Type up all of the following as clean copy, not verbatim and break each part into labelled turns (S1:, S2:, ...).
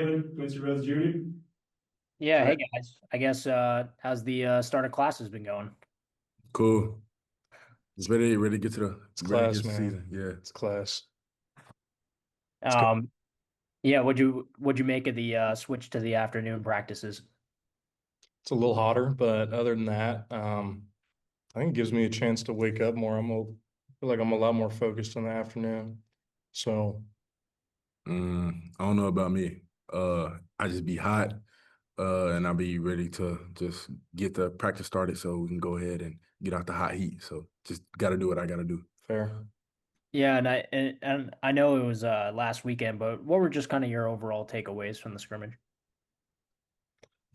S1: Quincy Rhodes Jr.
S2: Yeah,
S1: All
S2: hey
S1: right.
S2: guys. I guess how's the start of classes been going?
S1: Cool. Just ready to get to
S3: It's
S1: ready to get
S3: class,
S1: to the
S3: man.
S1: season. Yeah.
S3: It's class. It's good.
S2: Um, yeah, what'd you make of the switch to the afternoon practices?
S3: It's a little hotter, but other than that, I think it gives me a chance to wake up more. Feel like I'm a lot more focused in the afternoon. So
S1: I don't know about me. I just be hot, and I'll be ready to just get the practice started so we can go ahead and get out the hot heat. So just got to do what I got to do.
S3: fair.
S2: Yeah, and I know it was last weekend, but what were just kind of your overall takeaways from the scrimmage?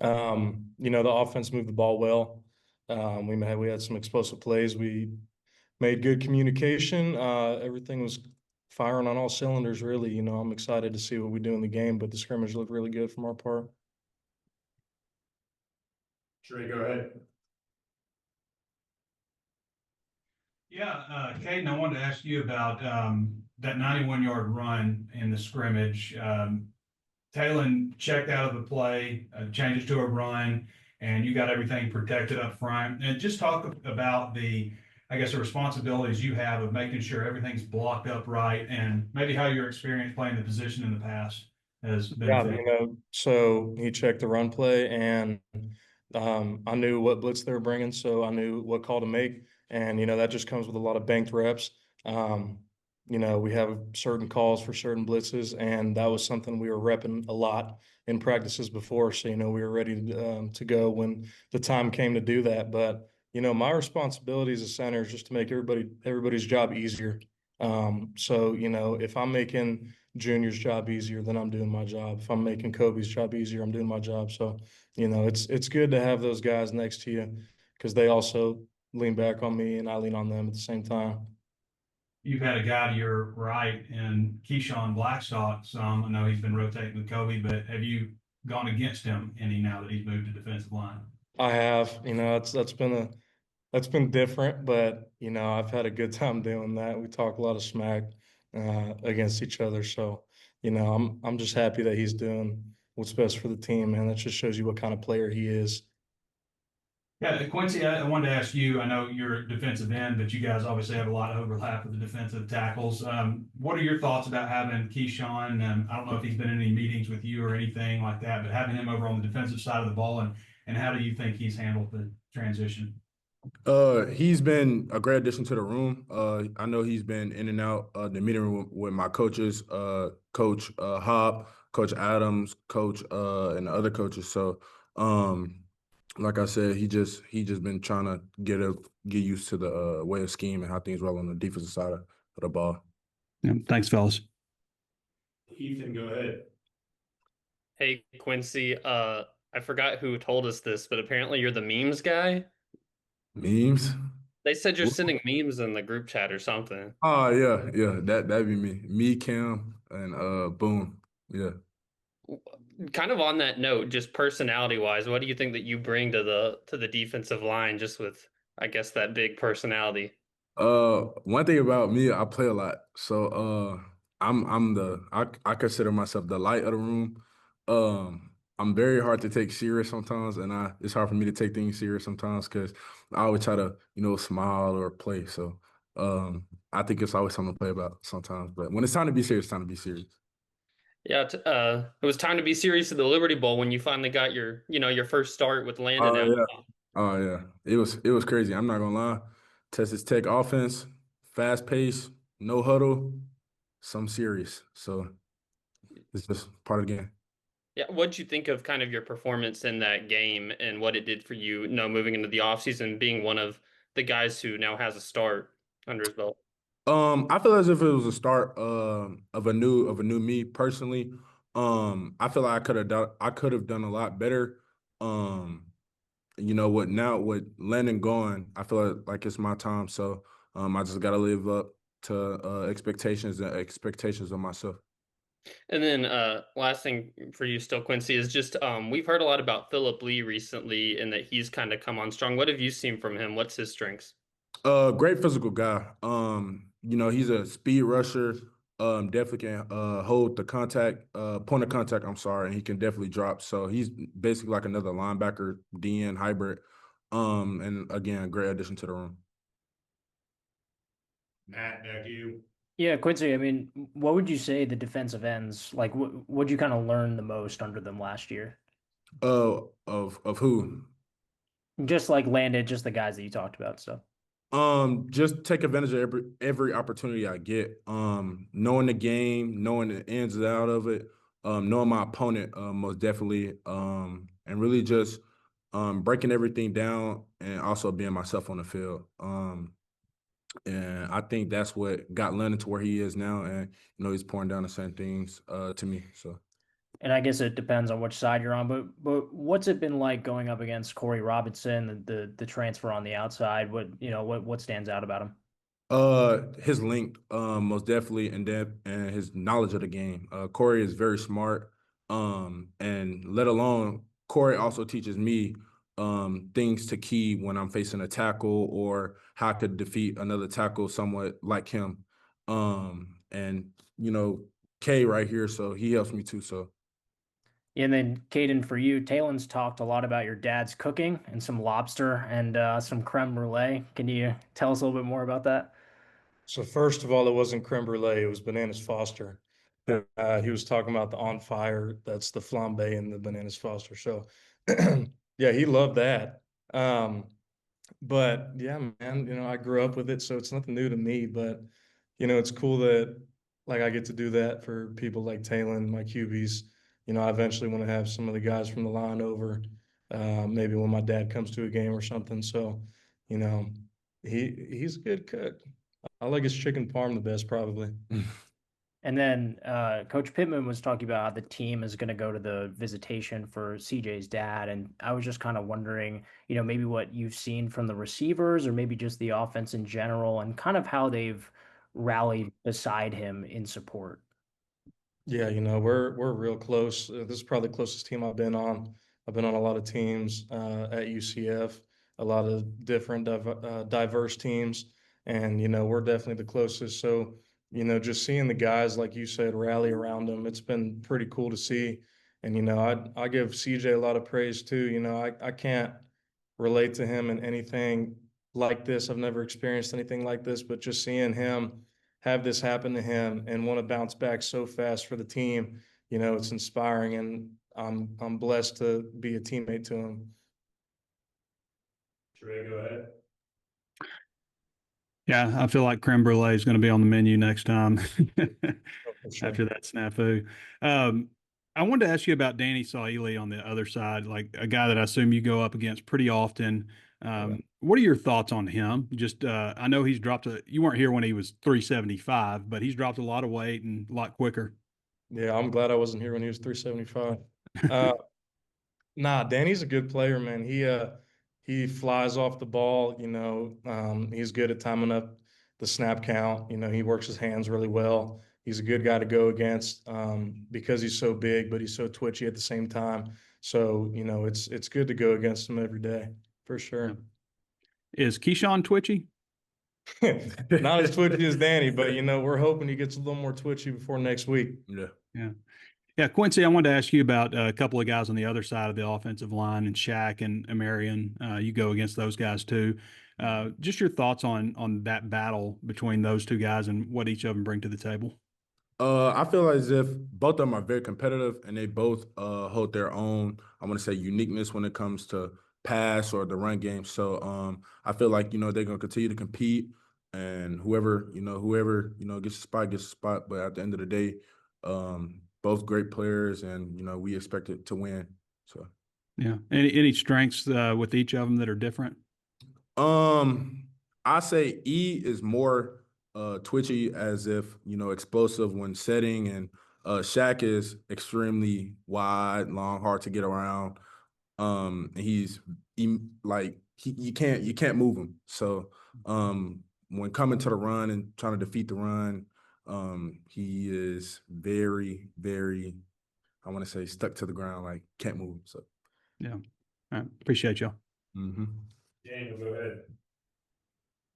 S3: The offense moved the ball well. We had some explosive plays. We made good communication. Everything was firing on all cylinders, really. I'm excited to see what we do in the game, but the scrimmage looked really good from our part.
S1: Trey, go ahead.
S4: Yeah, Caden, I wanted to ask you about that 91-yard run in the scrimmage. Talon checked out of the play, changed it to a run, and you got everything protected up front. And just talk about I guess, the responsibilities you have of making sure everything's blocked up right, and maybe how your experience playing the position in the past has
S3: Yeah,
S4: benefited.
S3: so he checked the run play, and I knew what blitz they were bringing, so I knew what call to make. And, that just comes with a lot of banked reps. We have certain calls for certain blitzes, and that was something we were repping a lot in practices before. So, we were ready to go when the time came to do that. But, my responsibility as a center is just to make everybody's job easier. If I'm making Junior's job easier, then I'm doing my job. If I'm making Kobe's job easier, I'm doing my job. So, it's good to have those guys next to you because they also lean back on me and I lean on them at the same time.
S4: You've had a guy to your right in Keyshawn Blackstock some. I know he's been rotating with Kobe, but have you gone against him any now that he's moved to defensive line?
S3: I have, that's been different, but I've had a good time doing that. We talk a lot of smack against each other. So, I'm just happy that he's doing what's best for the team, man. That just shows you what kind of player he is.
S4: Yeah, Quincy, I wanted to ask you. I know you're a defensive end, but you guys obviously have a lot of overlap with the defensive tackles. What are your thoughts about having Keyshawn? I don't know if he's been in any meetings with you or anything like that, but having him over on the defensive side of the ball, and how do you think he's handled the transition?
S1: He's been a great addition to the room. I know he's been in and out the meeting room with my coaches, Coach Hop, Coach Adams, Coach and the other coaches. So, like I said, he just been trying to get used to the way of scheme and how things roll on the defensive side of the ball.
S5: Yeah, thanks, fellas.
S1: Ethan, go ahead.
S6: Hey Quincy, I forgot who told us this, but apparently you're the memes guy.
S1: Memes.
S6: They said you're sending memes in the group chat or something.
S1: Oh yeah, yeah. That'd be me. Me, Cam, and Boone. Yeah.
S6: Kind of on that note, just personality wise, what do you think that you bring to the defensive line just with I guess that big personality?
S1: One thing about me, I play a lot. So I consider myself the light of the room. I'm very hard to take serious sometimes, and it's hard for me to take things serious sometimes because I always try to, smile or play. So I think it's always something to play about sometimes. But when it's time to be serious, it's time to be serious.
S6: Yeah, it was time to be serious at the Liberty Bowl when you finally got your first start with Landon
S1: Oh
S6: out.
S1: yeah. Oh yeah. It was crazy. I'm not gonna lie. Texas Tech offense, fast pace, no huddle, some serious. So it's just part of the game.
S6: Yeah, what'd you think of kind of your performance in that game and what it did for you, moving into the offseason, being one of the guys who now has a start under his belt?
S1: I feel as if it was a start of a new me personally. I feel like I could have done a lot better. Um, with Lennon gone, I feel like it's my time. So I just gotta live up to expectations of myself.
S6: And then last thing for you still, Quincy, is just we've heard a lot about Philip Lee recently and that he's kind of come on strong. What have you seen from him? What's his strengths?
S1: Great physical guy. He's a speed rusher. definitely can hold the contact, point of contact, I'm sorry, and he can definitely drop. So he's basically like another linebacker, DN hybrid. And again, great addition to the room.
S4: Matt, back to you.
S2: Yeah, Quincy, I mean, what would you say the defensive ends, like, what'd you kind of learn the most under them last year?
S1: Of who?
S2: Just like landed, just the guys that you talked about. So,
S1: Just take advantage of every opportunity I get. Knowing the game, knowing the ins and out of it, knowing my opponent, most definitely, and really just breaking everything down and also being myself on the field. And I think that's what got London to where he is now, and he's pouring down the same things to me. So.
S2: and I guess it depends on which side you're on, but what's it been like going up against Corey Robinson, the transfer on the outside? What stands out about him?
S1: His length, most definitely, and his knowledge of the game. Corey is very smart, and let alone Corey also teaches me things to key when I'm facing a tackle or how I could defeat another tackle somewhat like him. And K right here, so he helps me too. So.
S2: And then, Caden, for you, Talen's talked a lot about your dad's cooking and some lobster and some creme brulee. Can you tell us a little bit more about that?
S3: So first of all, it wasn't creme brulee, it was bananas Foster. He was talking about the on fire, that's the flambe and the bananas Foster. So yeah, he loved that. But yeah, man, I grew up with it, so it's nothing new to me. But it's cool that like I get to do that for people like Talon, my QBs. I eventually want to have some of the guys from the line over, maybe when my dad comes to a game or something. So, you know, he's a good cook. I like his chicken parm the best, probably.
S2: And then Coach Pittman was talking about how the team is going to go to the visitation for CJ's dad. And I was just kind of wondering, maybe what you've seen from the receivers or maybe just the offense in general and kind of how they've rallied beside him in support.
S3: Yeah, we're real close. This is probably the closest team I've been on. I've been on a lot of teams at UCF, a lot of different diverse teams, and we're definitely the closest. So, just seeing the guys like you said rally around them, it's been pretty cool to see. And I give CJ a lot of praise too. I can't relate to him in anything like this. I've never experienced anything like this, but just seeing him have this happen to him and want to bounce back so fast for the team, it's inspiring, and I'm blessed to be a teammate to him.
S4: Trey, go ahead.
S5: Yeah, I feel like creme brulee is going to be on the menu next time
S3: Oh, for sure.
S5: after that snafu. I wanted to ask you about Danny Saili on the other side, like a guy that I assume you go up against pretty often. What are your thoughts on him? Just I know he's dropped you weren't here when he was 375, but he's dropped a lot of weight and a lot quicker.
S3: Yeah, I'm glad I wasn't here when he was 375. Nah, Danny's a good player, man. He flies off the ball, he's good at timing up the snap count. He works his hands really well. He's a good guy to go against because he's so big, but he's so twitchy at the same time. So, it's good to go against him every day for sure.
S5: Is Keyshawn twitchy?
S3: Not as twitchy as Danny, but we're hoping he gets a little more twitchy before next week.
S1: Yeah.
S5: Yeah. Yeah, Quincy, I wanted to ask you about a couple of guys on the other side of the offensive line, and Shaq and Amarian. You go against those guys too. Just your thoughts on that battle between those two guys and what each of them bring to the table.
S1: I feel as if both of them are very competitive and they both hold their own, I want to say, uniqueness when it comes to pass or the run game. So I feel like, they're gonna continue to compete, and whoever gets a spot gets a spot. But at the end of the day, both great players, and we expect it to win. So
S5: Yeah. Any strengths with each of them that are different?
S1: I say E is more twitchy, as if explosive when setting, and Shaq is extremely wide, long, hard to get around. And you can't move him. So when coming to the run and trying to defeat the run, he is very, very, I want to say, stuck to the ground, like can't move. So
S5: Yeah. All right. Appreciate y'all.
S1: mm-hmm.
S4: Daniel, go ahead.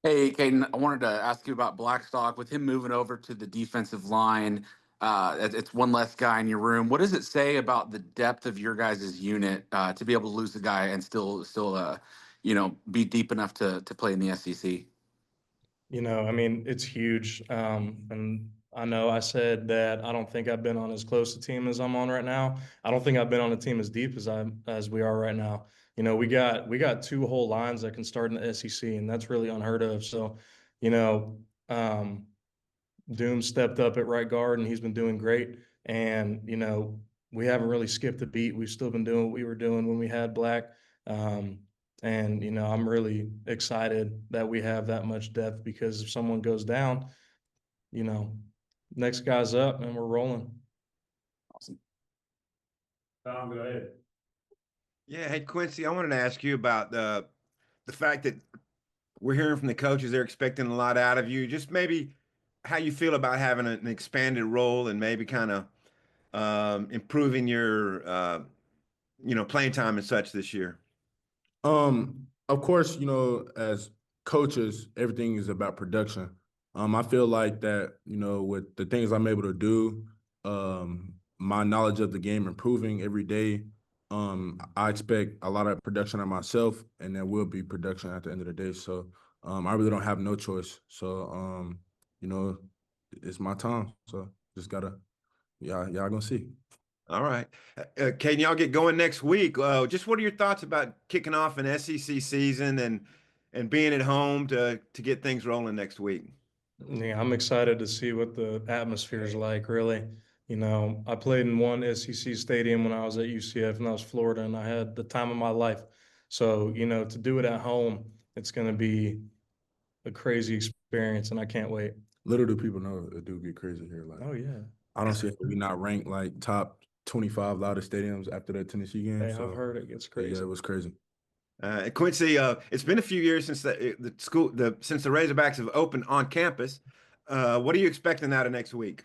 S7: Hey, Caden, I wanted to ask you about Blackstock. With him moving over to the defensive line, it's one less guy in your room. What does it say about the depth of your guys' unit to be able to lose the guy and still be deep enough to play in the SEC?
S3: I mean, it's huge. And I know I said that I don't think I've been on as close a team as I'm on right now. I don't think I've been on a team as deep as we are right now. We got two whole lines that can start in the SEC, and that's really unheard of. So, you know, um, Doom stepped up at right guard, and he's been doing great. And we haven't really skipped a beat. We've still been doing what we were doing when we had Black. Um, and I'm really excited that we have that much depth, because if someone goes down, you know, next guy's up and we're rolling.
S7: Awesome.
S1: Tom, go ahead.
S8: Yeah, hey Quincy, I wanted to ask you about the fact that we're hearing from the coaches they're expecting a lot out of you. Just maybe how you feel about having an expanded role and maybe kind of improving your playing time and such this year.
S1: Of course, as coaches, everything is about production. I feel like that, with the things I'm able to do, my knowledge of the game improving every day. I expect a lot of production of myself, and there will be production at the end of the day. So, I really don't have no choice. So, it's my time. So just gotta, y'all gonna see.
S8: All right. Can y'all get going next week? Just what are your thoughts about kicking off an SEC season and being at home to get things rolling next week?
S3: Yeah, I'm excited to see what the atmosphere is like, really. I played in one SEC stadium when I was at UCF, and that was Florida, and I had the time of my life. So, to do it at home, it's going to be a crazy experience, and I can't wait.
S1: Little do people know it do get crazy here. Like,
S3: Oh, yeah.
S1: I don't see we not ranked like top 25 loudest stadiums after that Tennessee game.
S3: Hey,
S1: So
S3: I've heard it gets crazy.
S1: yeah, it was crazy.
S8: Quincy, it's been a few years since since the Razorbacks have opened on campus. What are you expecting out of next week?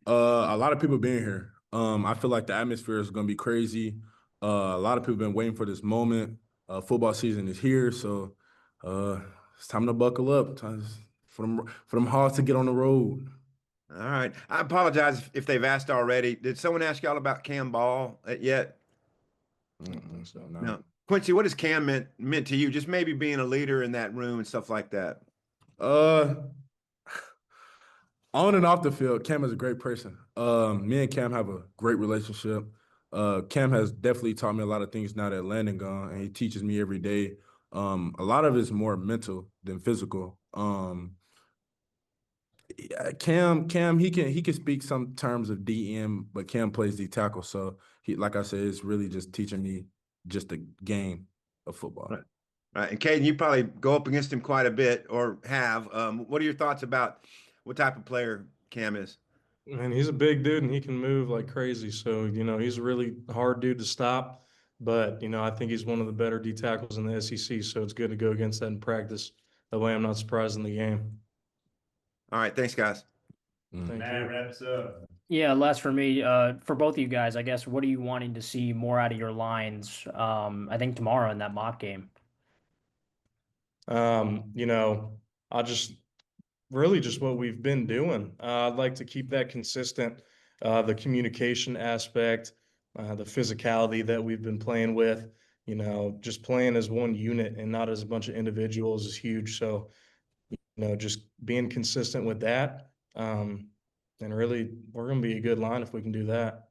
S1: A lot of people being here. I feel like the atmosphere is gonna be crazy. A lot of people been waiting for this moment. Football season is here, so it's time to buckle up. Time for them Hawks to get on the road.
S8: All right. I apologize if they've asked already. Did someone ask y'all about Cam Ball yet?
S3: I don't think so.
S8: No. Quincy, what has Cam meant to you? Just maybe being a leader in that room and stuff like that.
S1: On and off the field, Cam is a great person. Me and Cam have a great relationship. Cam has definitely taught me a lot of things now that Landon gone, and he teaches me every day. A lot of it's more mental than physical. Yeah, Cam, he can speak some terms of DM, but Cam plays D tackle, so he, like I said, it's really just teaching me just the game of football.
S8: Right. And Caden, you probably go up against him quite a bit or have. What are your thoughts about what type of player Cam is?
S3: And he's a big dude, and he can move like crazy. So, he's a really hard dude to stop. But, I think he's one of the better D tackles in the SEC. So it's good to go against that in practice. That way I'm not surprised in the game.
S8: All right. Thanks, guys.
S3: Thank
S1: Man,
S3: you.
S1: wraps up.
S2: Yeah, last for me, for both of you guys, I guess, what are you wanting to see more out of your lines? I think tomorrow in that mock game.
S3: I just really just what we've been doing. I'd like to keep that consistent. The communication aspect, the physicality that we've been playing with, just playing as one unit and not as a bunch of individuals is huge. So, just being consistent with that. And really, we're going to be a good line if we can do that.